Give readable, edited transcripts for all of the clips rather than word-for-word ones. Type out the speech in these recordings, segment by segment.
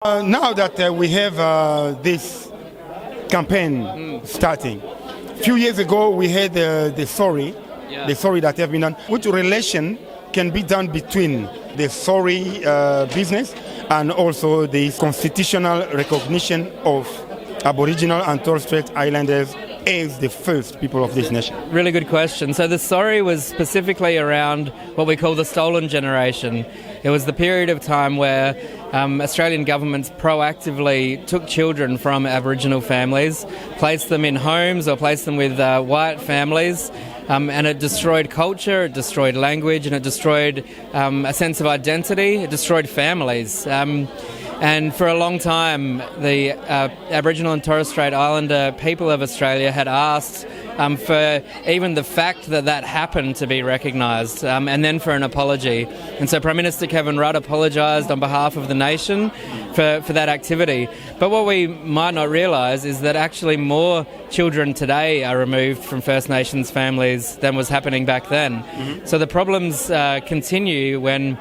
Now that we have this campaign starting, a few years ago we had the sorry that have been done. Which relation can be done between the sorry business and also the constitutional recognition of Aboriginal and Torres Strait Islanders as the first people of this nation? Really good question. So the sorry was specifically around what we call the stolen generation. It was the period of time where Australian governments proactively took children from Aboriginal families, placed them in homes or placed them with white families, and it destroyed culture, it destroyed language, and it destroyed a sense of identity, it destroyed families. And for a long time, the Aboriginal and Torres Strait Islander people of Australia had asked for even the fact that that happened to be recognised, and then for an apology. And so Prime Minister Kevin Rudd apologised on behalf of the nation for that activity. But what we might not realise is that actually more children today are removed from First Nations families than was happening back then. So the problems continue when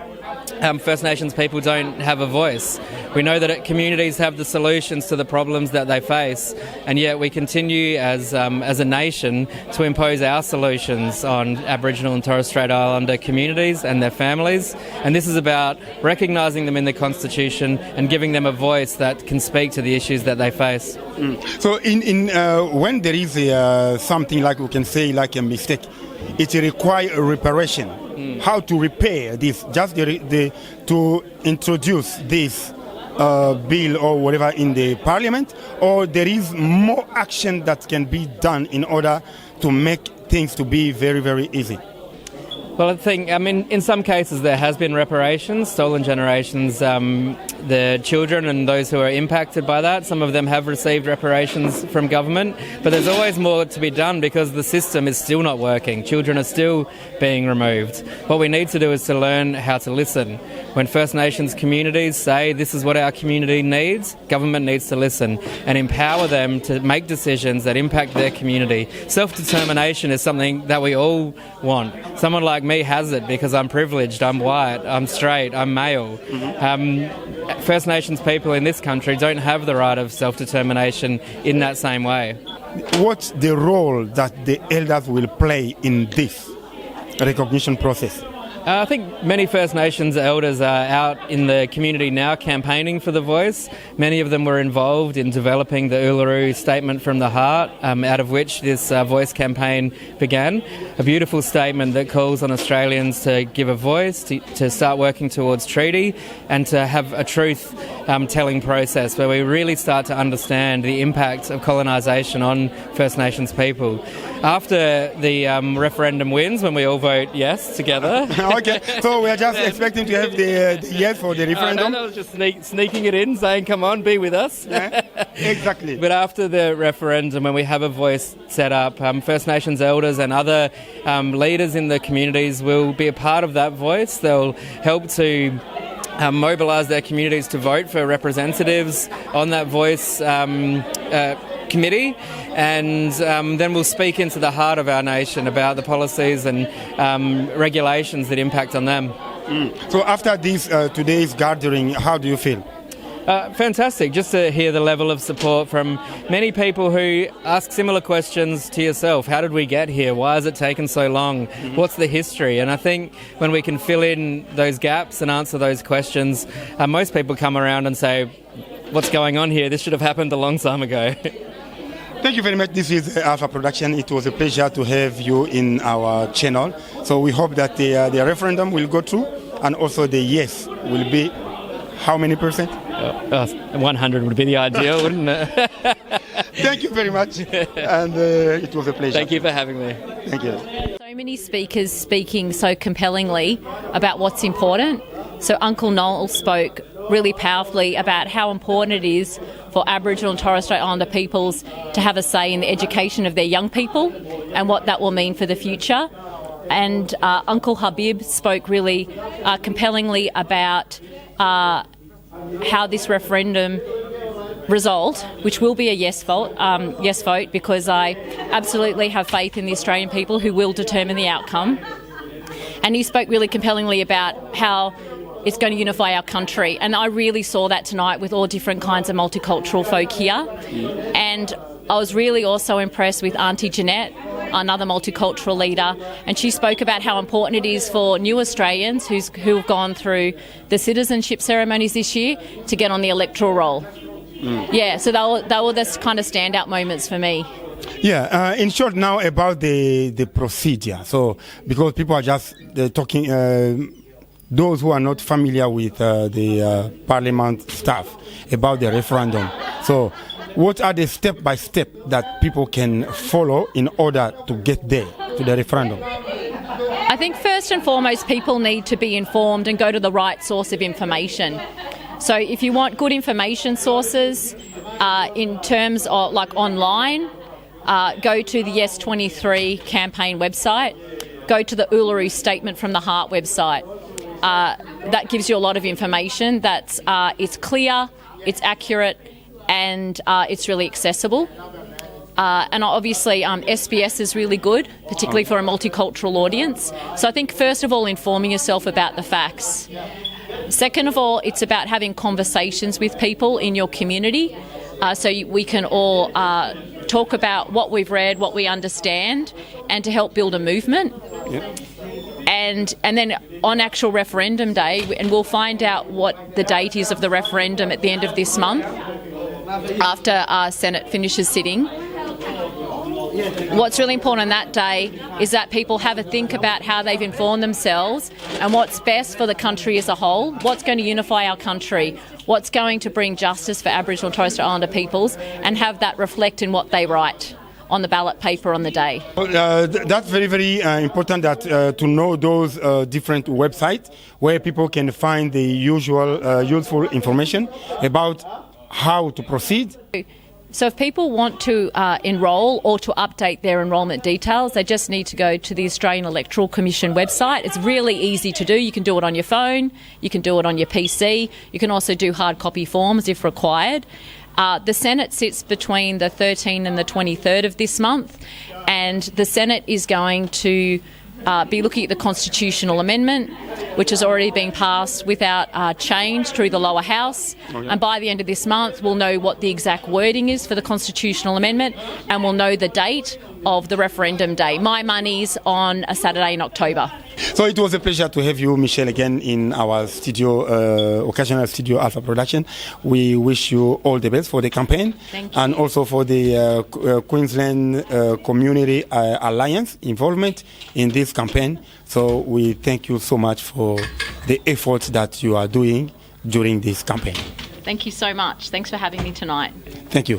First Nations people don't have a voice. We know that communities have the solutions to the problems that they face, and yet we continue as a nation to impose our solutions on Aboriginal and Torres Strait Islander communities and their families. And this is about recognising them in the Constitution and giving them a voice that can speak to the issues that they face. So when there is something like we can say like a mistake, it requires a reparation. How to repair this? Just to introduce this bill or whatever in the parliament, or there is more action that can be done in order to make things to be very, very easy? Well, in some cases there has been reparations, stolen generations, the children and those who are impacted by that. Some of them have received reparations from government, but there's always more to be done because the system is still not working. Children are still being removed. What we need to do is to learn how to listen. When First Nations communities say this is what our community needs, government needs to listen and empower them to make decisions that impact their community. Self-determination is something that we all want. Someone like me has it because I'm privileged, I'm white, I'm straight, I'm male. First Nations people in this country don't have the right of self-determination in that same way. What's the role that the elders will play in this recognition process? I think many First Nations elders are out in the community now campaigning for the voice. Many of them were involved in developing the Uluru Statement from the Heart, out of which this voice campaign began. A beautiful statement that calls on Australians to give a voice, to start working towards treaty, and to have a truth-telling process where we really start to understand the impact of colonisation on First Nations people. After the referendum wins, when we all vote yes together... Okay, so we are just expecting to have the yes for the referendum? No, just sneaking it in, saying, come on, be with us. Yeah, exactly. But after the referendum, when we have a voice set up, First Nations elders and other leaders in the communities will be a part of that voice. They'll help to mobilise their communities to vote for representatives on that voice committee, and then we'll speak into the heart of our nation about the policies and regulations that impact on them. So after this today's gathering, how do you feel? Fantastic, just to hear the level of support from many people who ask similar questions to yourself. How did we get here? Why has it taken so long? What's the history? And I think when we can fill in those gaps and answer those questions, most people come around and say, what's going on here? This should have happened a long time ago. Thank you very much. This is Alpha Production. It was a pleasure to have you in our channel. So we hope that the referendum will go through, and also the yes will be how many percent? 100 would be the ideal, wouldn't it? Thank you very much, and it was a pleasure. Thank you for having me. Thank you. So many speakers speaking so compellingly about what's important. So Uncle Noel spoke really powerfully about how important it is for Aboriginal and Torres Strait Islander peoples to have a say in the education of their young people and what that will mean for the future. And Uncle Habib spoke really compellingly about how this referendum result, which will be a yes vote, because I absolutely have faith in the Australian people who will determine the outcome. And he spoke really compellingly about how it's going to unify our country. And I really saw that tonight with all different kinds of multicultural folk here. And I was really also impressed with Auntie Jeanette, another multicultural leader, and she spoke about how important it is for new Australians who have gone through the citizenship ceremonies this year to get on the electoral roll. Yeah, so they were the kind of standout moments for me. Yeah, in short now about the procedure. So because people are just talking, those who are not familiar with the Parliament stuff about the referendum. So what are the step-by-step that people can follow in order to get there, to the referendum? I think first and foremost, people need to be informed and go to the right source of information. So if you want good information sources in terms of like online, go to the Yes 23 campaign website, go to the Uluru Statement from the Heart website. That gives you a lot of information. It's clear, it's accurate, and it's really accessible. And obviously SBS is really good, particularly for a multicultural audience. So I think first of all, informing yourself about the facts. Second of all, it's about having conversations with people in your community so we can all talk about what we've read, what we understand, and to help build a movement. Yep. And then on actual referendum day, and we'll find out what the date is of the referendum at the end of this month, after our Senate finishes sitting. What's really important on that day is that people have a think about how they've informed themselves and what's best for the country as a whole, what's going to unify our country, what's going to bring justice for Aboriginal and Torres Strait Islander peoples, and have that reflect in what they write on the ballot paper on the day. That's very, very important that to know those different websites where people can find the usual useful information about how to proceed. So if people want to enrol or to update their enrolment details, they just need to go to the Australian Electoral Commission website. It's really easy to do. You can do it on your phone, you can do it on your PC, you can also do hard copy forms if required. The Senate sits between the 13th and the 23rd of this month, and the Senate is going to be looking at the constitutional amendment, which has already been passed without change through the lower house. And by the end of this month, we'll know what the exact wording is for the constitutional amendment, and we'll know the date of the referendum day. My money's on a Saturday in October. So it was a pleasure to have you, Michelle, again in our studio, occasional studio Alpha production. We wish you all the best for the campaign. Thank you. And also for the Queensland Community Alliance involvement in this campaign. So we thank you so much for the efforts that you are doing during this campaign. Thank you so much. Thanks for having me tonight. Thank you.